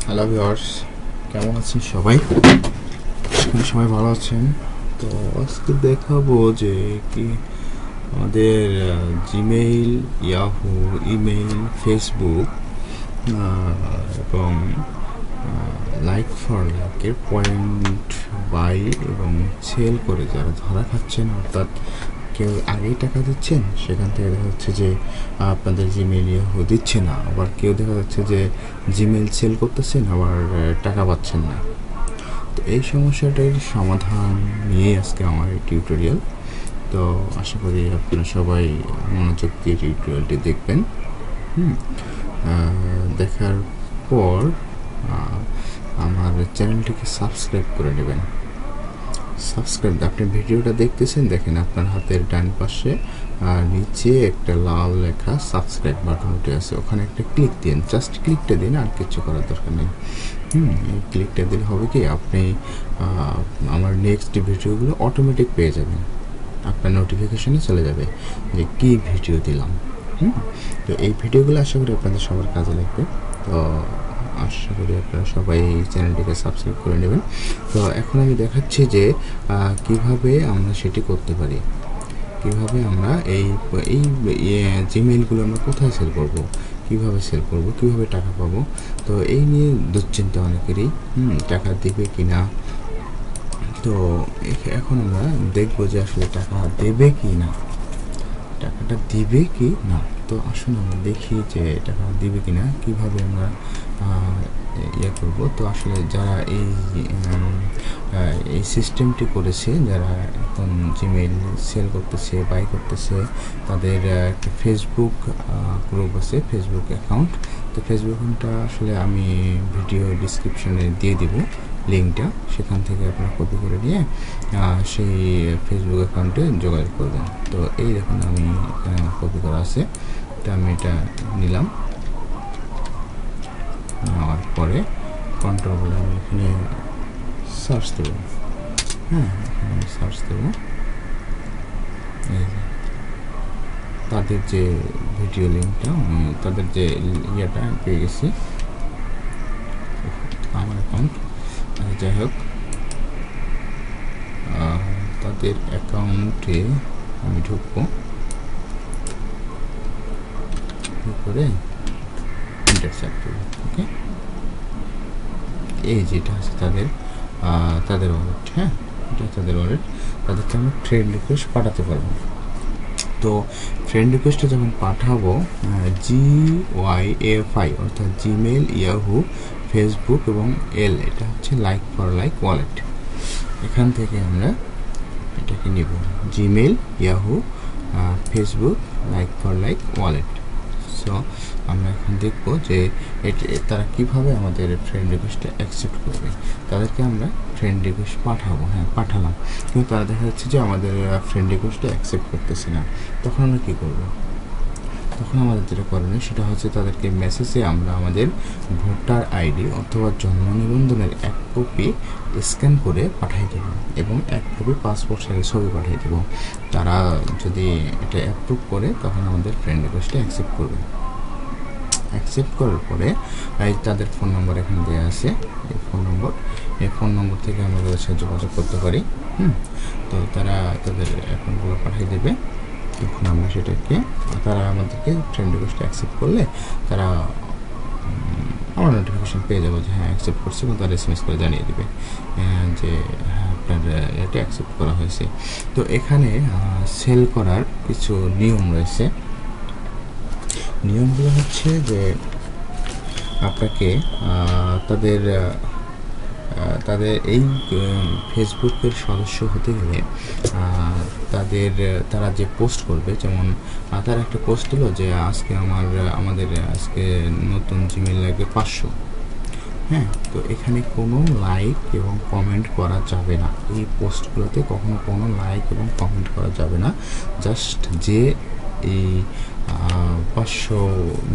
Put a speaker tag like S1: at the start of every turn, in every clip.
S1: Hello viewers, কেমন আছেন সবাই? সবাই ভালো আছেন? তো আজকে দেখাবো যে কি আমাদের জিমেইল, ইয়াহু, ইমেইল, ফেসবুক এবং লাইক ফর লাইকের পয়েন্ট বাই এবং সেল করে যারা ধরা খাচ্ছেন, অর্থাৎ কেউ আগেই টাকা দিচ্ছেন, সেখান থেকে দেখা যাচ্ছে যে আপনাদের জিমেইল ইয়াহু দিচ্ছে না, আবার কেউ দেখা যাচ্ছে যে জিমেইল সেল করতেছেন আবার টাকা পাচ্ছেন না। তো এই সমস্যাটার সমাধান নিয়ে আজকে আমার এই টিউটোরিয়াল। তো আশা করি আপনারা সবাই মনোযোগ দিয়ে টিউটোরিয়ালটি দেখবেন। দেখার পর আমার চ্যানেলটিকে সাবস্ক্রাইব করে নেবেন। আপনি ভিডিওটা দেখতেছেন, দেখেন আপনার হাতের ডান পাশে নিচে একটা লাল লেখা সাবস্ক্রাইব বাটন উঠে আছে, ওখানে একটা ক্লিক দিন, জাস্ট ক্লিকটা দিন, আর কিছু করার দরকার নেই। এই ক্লিকটা দিলে হবে কি, আপনি আমার নেক্সট ভিডিওগুলো অটোমেটিক পেয়ে যাবেন, আপনার নোটিফিকেশনে চলে যাবে যে কী ভিডিও দিলাম। তো এই ভিডিওগুলো আশা করি আপনাদের সবার কাজে লাগবে। তো আশা করি আপনারা সবাই চ্যানেলটিকে সাবস্ক্রাইব করে নেবেন। তো এখন আমি দেখাচ্ছি যে কিভাবে আমরা সেটি করতে পারি, কিভাবে আমরা এই জিমেইলগুলো আমরা কোথায় সেল করব, কিভাবে সেল করব, কিভাবে টাকা পাবো। তো এই নিয়ে দুশ্চিন্তা অনেকেরই, টাকা দিবে কি না। তো এখন আমরা দেখবো যে আসলে টাকা দেবে কি না, টাকাটা দিবে কি না। তো আসুন আমরা দেখি যে টাকা দিবে কি না, কীভাবে আমরা ইয়ে করবো। তো আসলে যারা এই সিস্টেমটি করেছে, যারা এখন জিমেইল সেল করতেছে, বাই করতেছে, তাদের একটা ফেসবুক গ্রুপ আছে, ফেসবুক অ্যাকাউন্ট। তো ফেসবুক অ্যাকাউন্টটা আসলে আমি ভিডিও ডিসক্রিপশনে দিয়ে দিব লিঙ্কটা, সেখান থেকে আপনারা কপি করে নিয়ে সেই ফেসবুক অ্যাকাউন্টে যোগাযোগ করবেন। তো এই দেখুন আমি কপি করা আছে, তো আমি এটা নিলাম, নেওয়ার পরে কন্ট্রোল বলে আমি এখানে সার্চ দেবো। এখানে সার্চ দেবো, এই যে তাদের যে ভিডিও লিঙ্কটা, আমি তাদের যে ইয়েটা পেয়ে গেছি, আমার অ্যাকাউন্ট। যাই হোক, তাদের অ্যাকাউন্টে আমি ঢুকবো, করে ইন্টারসেক্ট করবো। ওকে, এই যেটা আছে তাদের ওয়ালেট, এটা তাদের ওয়ালেট, তাদেরকে আমরা ফ্রেন্ড রিকোয়েস্ট পাঠাতে পারবো। তো ফ্রেন্ড রিকোয়েস্টটা যখন পাঠাবো, GYFI অর্থাৎ জিমেইল, ইয়াহু, ফেসবুক এবং এটা হচ্ছে লাইক ফর লাইক ওয়ালেট। এখান থেকে আমরা এটাকে নিব, Gmail, Yahoo, Facebook, like for like wallet. So আমরা এখন দেখবো যে তারা কিভাবে আমাদের ফ্রেন্ড রিকোয়েস্টটা অ্যাকসেপ্ট করবে। তাদেরকে আমরা ফ্রেন্ড রিকোয়েস্ট পাঠাবো, পাঠালাম, কিন্তু তারা দেখা যাচ্ছে যে আমাদের ফ্রেন্ড রিকোয়েস্টটা অ্যাকসেপ্ট করতেছে না। তখন আমরা কী করব? তখন আমাদের যেটা করণীয় সেটা হচ্ছে তাদেরকে মেসেজে আমরা আমাদের ভোটার আইডি অথবা জন্ম নিবন্ধনের 1 কপি স্ক্যান করে পাঠিয়ে দেবো এবং 1 কপি পাসপোর্ট সাইজের ছবি পাঠিয়ে দেবো। তারা যদি এটা অ্যাপ্রুভ করে তখন আমাদের ফ্রেন্ড রিকোয়েস্টটা অ্যাকসেপ্ট করবে। অ্যাকসেপ্ট করার পরে তাদের ফোন নম্বর এখানে দেওয়া আছে, এই ফোন নম্বর থেকে আমরা তাদের সাথে যোগাযোগ করতে পারি। তো তারা তাদের অ্যাকাউন্টগুলো পাঠিয়ে দেবে, তখন আমরা সেটাকে, তারা আমাদেরকে ফ্রেন্ড রিকোয়েস্ট অ্যাকসেপ্ট করলে তারা আমরা নোটিফিকেশান পেয়ে যাবো যে হ্যাঁ অ্যাকসেপ্ট করছে, এবং তারা SMS করে জানিয়ে দেবে যে হ্যাঁ আপনার এটা অ্যাকসেপ্ট করা হয়েছে। তো এখানে সেল করার কিছু নিয়ম রয়েছে। নিয়মগুলো হচ্ছে যে আপনাকে তাদের এই ফেসবুকের সদস্য হতে গেলে তারা যে পোস্ট করবে, যেমন তারা একটা পোস্ট দিল যে আজকে আমাদের আজকে নতুন জিমেইল লাগবে 500। তো এখানে কোনো লাইক এবং কমেন্ট করা যাবে না, এই পোস্টগুলোতে কখনো কোনো লাইক এবং কমেন্ট করা যাবে না। জাস্ট যে এই 500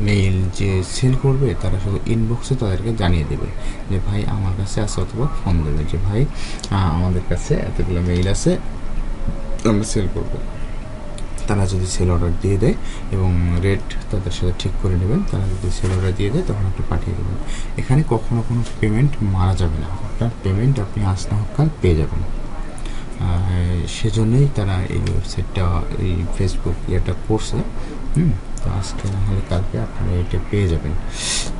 S1: মেইল যে সেল করবে তারা শুধু ইনবক্সে তাদেরকে জানিয়ে দেবে যে ভাই আমার কাছে আছে, অথবা ফোন দেবে যে ভাই আমাদের কাছে এতগুলো মেইল আছে, আমরা সেল করবো। তারা যদি সেল অর্ডার দিয়ে দেয় এবং রেট তাদের সাথে ঠিক করে নেবেন, তারা যদি সেল অর্ডার দিয়ে দেয় তখন আপনি পাঠিয়ে দেবেন। এখানে কখনো কোনো পেমেন্ট মারা যাবে না, আপনার পেমেন্ট আপনি আজ না হোক কাল পেয়ে যাবেন। সেজন্যই তারা এই ওয়েবসাইটটা, এই ফেসবুক ইয়েটা করছে। তো আজকে না হলে কালকে আপনারা এটা পেয়ে যাবেন।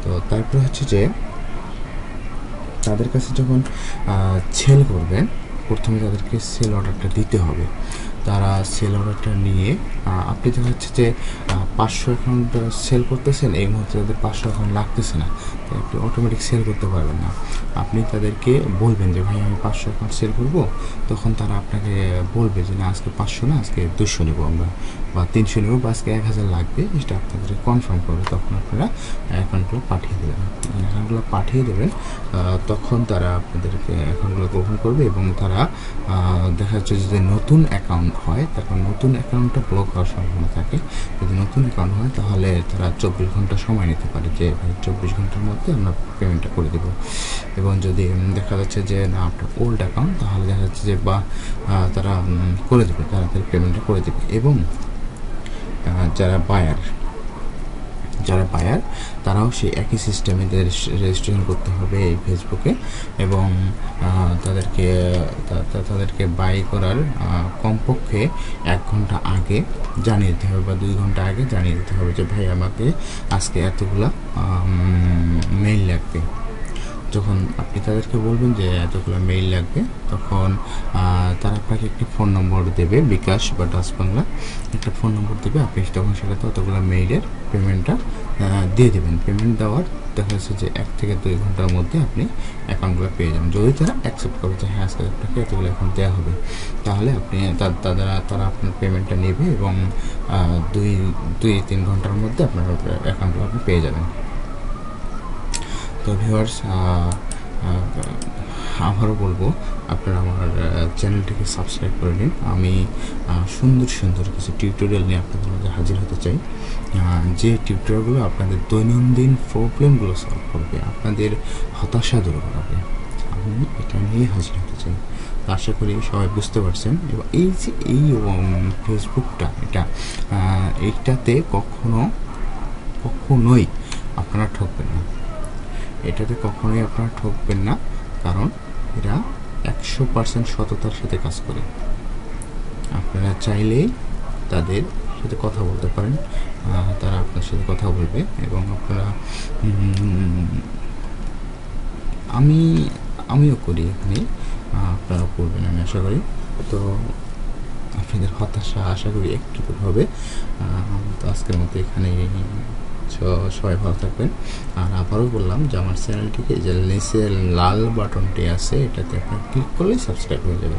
S1: তো তারপরে হচ্ছে যে তাদের কাছে যখন সেল করবেন, প্রথমে তাদেরকে সেল অর্ডারটা দিতে হবে। তারা সেল অর্ডারটা নিয়ে আপনি দেখা যাচ্ছে যে 500 অ্যাকাউন্ট সেল করতেছেন, এই মুহূর্তে তাদের 500 অ্যাকাউন্ট লাগতেছে না, তো আপনি অটোমেটিক সেল করতে পারবেন না। আপনি তাদেরকে বলবেন যে ভাই আমি 500 অ্যাকাউন্ট সেল করব, তখন তারা আপনাকে বলবে যে না আজকে 500 না, আজকে 200 নেবো আমরা, বা 300 নেবো, বা আজকে 1000 লাগবে, এটা আপনাদের কনফার্ম করবে। তখন আপনারা অ্যাকাউন্টগুলো পাঠিয়ে দেবেন। অ্যাকাউন্টগুলো পাঠিয়ে দেবেন, তখন তারা আপনাদেরকে অ্যাকাউন্টগুলো গ্রহণ করবে এবং তারা দেখা যাচ্ছে যদি নতুন অ্যাকাউন্ট হয়, তারপর নতুন অ্যাকাউন্টটা ব্লক হওয়ার সম্ভাবনা থাকে। যদি নতুন অ্যাকাউন্ট হয় তাহলে তারা 24 ঘন্টা সময় নিতে পারে, যে 24 ঘন্টার মধ্যে আমরা পেমেন্টটা করে দেবো। এবং যদি দেখা যাচ্ছে যে না আপনার ওল্ড অ্যাকাউন্ট, তাহলে দেখা যাচ্ছে যে বা তারা করে দেবে, তাড়াতাড়ি পেমেন্টটা করে দেবে। এবং যারা বায়ার তারাও সেই একই সিস্টেমে রেজিস্ট্রেশন করতে হবে এই ফেসবুকে, এবং তাদেরকে বাই করার কমপক্ষে 1 ঘন্টা আগে জানিয়ে দিতে হবে বা 2 ঘন্টা আগে জানিয়ে দিতে হবে যে ভাই আমাকে আজকে এতগুলা মেইল লাগবে। যখন আপনি তাদেরকে বলবেন যে এতগুলো মেইল লাগবে, তখন তারা আপনাকে একটি ফোন নম্বর দেবে, বিকাশ বা ডাচ বাংলা একটা ফোন নম্বর দেবে। আপনি তখন সেটাতে অতগুলো মেইলের পেমেন্টটা দিয়ে দেবেন। পেমেন্ট দেওয়ার দেখা যাচ্ছে যে 1 থেকে 2 ঘন্টার মধ্যে আপনি অ্যাকাউন্টগুলো পেয়ে যাবেন। যদি তারা অ্যাকসেপ্ট করে যে হ্যাঁ আজকে আপনাকে এতগুলো অ্যাকাউন্ট দেওয়া হবে, তাহলে আপনি তারা আপনার পেমেন্টটা নেবে এবং 2-3 ঘন্টার মধ্যে আপনার অ্যাকাউন্টগুলো আপনি পেয়ে যাবেন। তো ভিউয়ার্স, আবারও বলবো আপনারা আমার চ্যানেলটিকে সাবস্ক্রাইব করে নিন। আমি সুন্দর কিছু টিউটোরিয়াল নিয়ে আপনাদের মধ্যে হাজির হতে চাই, যে টিউটোরিয়ালগুলো আপনাদের দৈনন্দিন প্রবলেমগুলো সলভ করবে, আপনাদের হতাশা দূর করাবে। আমি এটা নিয়ে হাজির হতে চাই। আশা করি সবাই বুঝতে পারছেন। এবং এই যে এই ফেসবুকটা, এইটাতে কখনোই আপনারা ঠকবেন না। এটাতে কখনোই আপনারা ঠকবেন না, কারণ এরা 100% সততার সাথে কাজ করে। আপনারা চাইলেই তাদের সাথে কথা বলতে পারেন, তারা আপনার সাথে কথা বলবে। এবং আপনারা আমিও করি এখানে, আপনারা করবেন আমি আশা করি। তো আপনাদের হতাশা আশা করি একটু হবে। তো আজকের মতো এখানে সবাই ভালো থাকবেন। আর আবারও বললাম যে আমার চ্যানেলটিকে যে নিচে লাল বাটনটি আছে, এটাতে আপনি ক্লিক করলেই সাবস্ক্রাইব হয়ে যাবে।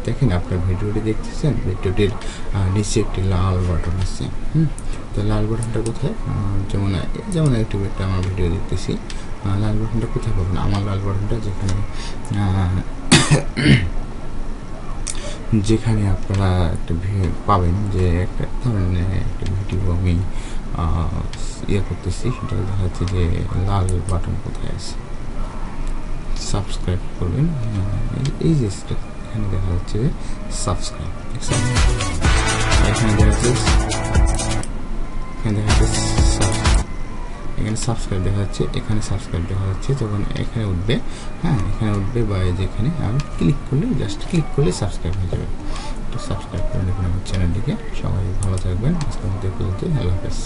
S1: দেখেন আপনার ভিডিওটি দেখতেছেন, ভিডিওটির নিচে একটি লাল বাটন আছে। তো লাল বাটনটা কোথায়? যেমন ইউটিউবে একটা আমার ভিডিও দেখতেছি, লাল বাটনটা কোথায় পাবেন? আমার লাল বাটনটা যেখানে আপনারা একটা পাবেন যে একটা ধরনের একটা ভিডিও আমি করতেছি, সেটা দেখা যাচ্ছে যে লাল বাটন কোথায় আছে, সাবস্ক্রাইব করবেন। এই যে এখানে দেখা যাচ্ছে যে সাবস্ক্রাইব, এখানে দেখা যাচ্ছে এখানে সাবস্ক্রাইব দেখা যাচ্ছে, এখানে সাবস্ক্রাইব দেখা যাচ্ছে। তখন এখানে উঠবে, এখানে উঠবে, বা যেখানে আমি ক্লিক করলে সাবস্ক্রাইব হয়ে যাবে। তো সাবস্ক্রাইব করে নেবেন আমার চ্যানেলটিকে। সবাই ভালো থাকবেন। আজকের মধ্যে আল্লাহ হাফেজ।